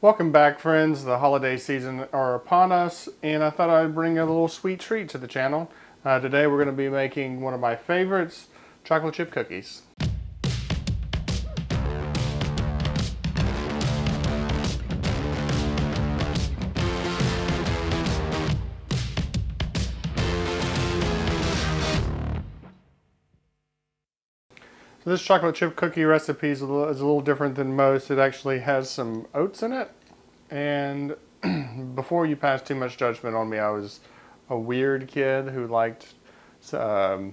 Welcome back, friends. The holiday season are upon us, and I thought I'd bring a little sweet treat to the channel. Today we're going to be making one of my favorites, chocolate chip cookies. So this chocolate chip cookie recipe is a little different than most. It actually has some oats in it. And before you pass too much judgment on me, I was a weird kid who liked oatmeal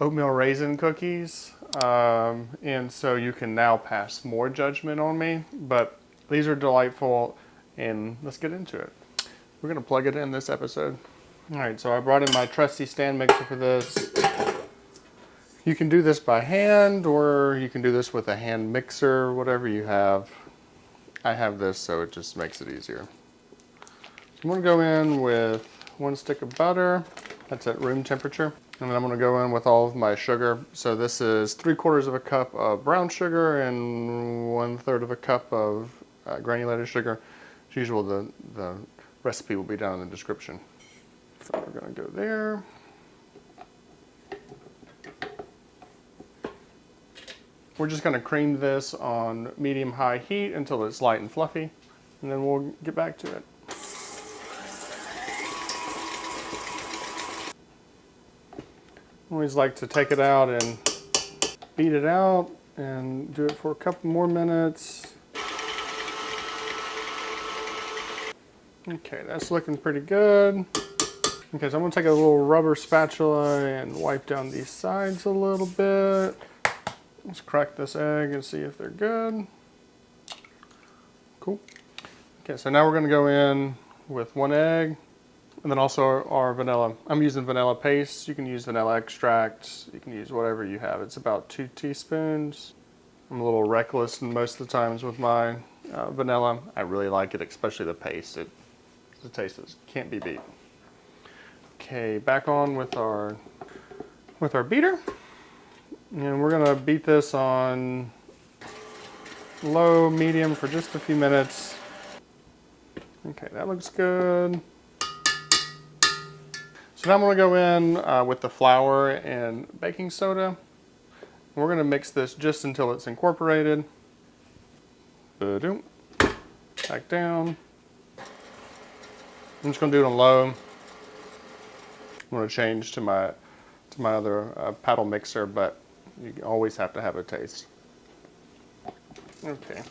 raisin cookies. And so you can now pass more judgment on me. But these are delightful, and let's get into it. We're going to plug it in this episode. All right, so I brought in my trusty stand mixer for this. You can do this by hand, or you can do this with a hand mixer, whatever you have. I have this, so it just makes it easier. I'm going to go in with 1 stick of butter. That's at room temperature. And then I'm going to go in with all of my sugar. So this is 3/4 of a cup of brown sugar and 1/3 of a cup of granulated sugar. As usual, the recipe will be down in the description. So we're going to go there. We're just going to cream this on medium-high heat until it's light and fluffy, and then we'll get back to it. I always like to take it out and beat it out and do it for a couple more minutes. Okay, that's looking pretty good. Okay, so I'm going to take a little rubber spatula and wipe down these sides a little bit. Let's crack this egg and see if they're good. Cool. Okay, so now we're going to go in with 1 egg, and then also our vanilla. I'm using vanilla paste. You can use vanilla extract. You can use whatever you have. It's about 2 teaspoons. I'm a little reckless most of the times with my vanilla. I really like it, especially the paste. The taste can't be beat. Okay, back on with our beater. And we're going to beat this on low, medium for just a few minutes. Okay, that looks good. So now I'm going to go in with the flour and baking soda. We're going to mix this just until it's incorporated. Ba-doom. Back down. I'm just going to do it on low. I'm going to change to my other paddle mixer, but you always have to have a taste. Okay.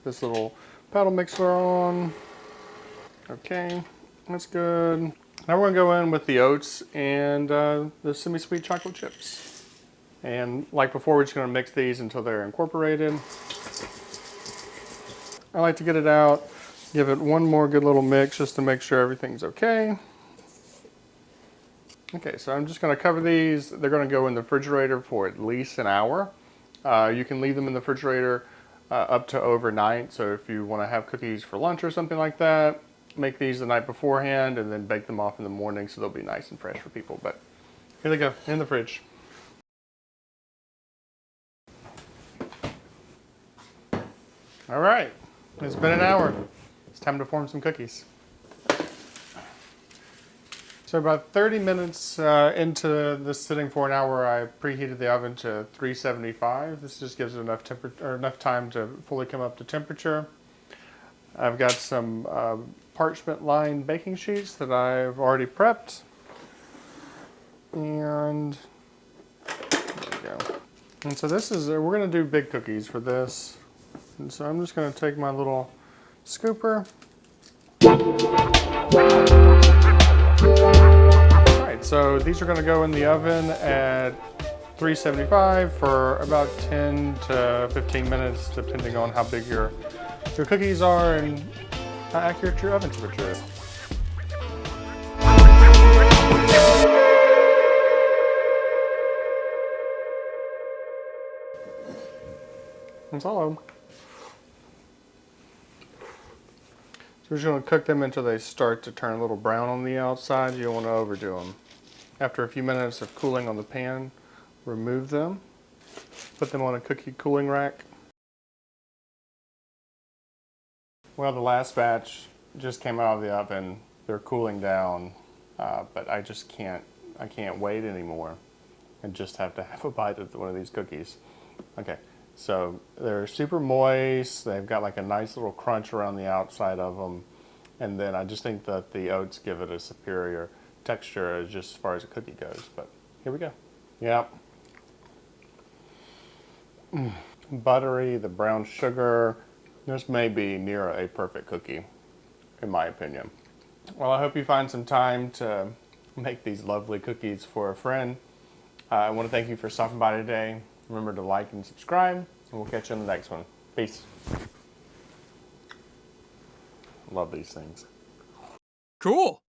This little paddle mixer on. Okay, that's good. Now we're going to go in with the oats and the semi-sweet chocolate chips. And like before, we're just going to mix these until they're incorporated. I like to get it out, give it one more good little mix just to make sure everything's okay. Okay, so I'm just going to cover these. They're going to go in the refrigerator for at least an hour. You can leave them in the refrigerator up to overnight. So if you want to have cookies for lunch or something like that, make these the night beforehand and then bake them off in the morning so they'll be nice and fresh for people. But here they go, in the fridge. All right, it's been an hour. It's time to form some cookies. So about 30 minutes into this sitting for an hour, I preheated the oven to 375. This just gives it enough time to fully come up to temperature. I've got some parchment lined baking sheets that I've already prepped. And there we go. And so this is, we're going to do big cookies for this. And so I'm just going to take my little scooper. Alright, so these are going to go in the oven at 375 for about 10 to 15 minutes, depending on how big your cookies are and how accurate your oven temperature is. That's all of them. So we're just going to cook them until they start to turn a little brown on the outside. You don't want to overdo them. After a few minutes of cooling on the pan, remove them, put them on a cookie cooling rack. Well, the last batch just came out of the oven. They're cooling down, but I can't wait anymore and just have to have a bite of one of these cookies. Okay, so they're super moist. They've got like a nice little crunch around the outside of them. And then I just think that the oats give it a superior texture just as far as a cookie goes. But here we go. Yep. Buttery, the brown sugar. This may be near a perfect cookie, in my opinion. Well, I hope you find some time to make these lovely cookies for a friend. I want to thank you for stopping by today. Remember to like and subscribe, and we'll catch you on the next one. Peace. Love these things. Cool.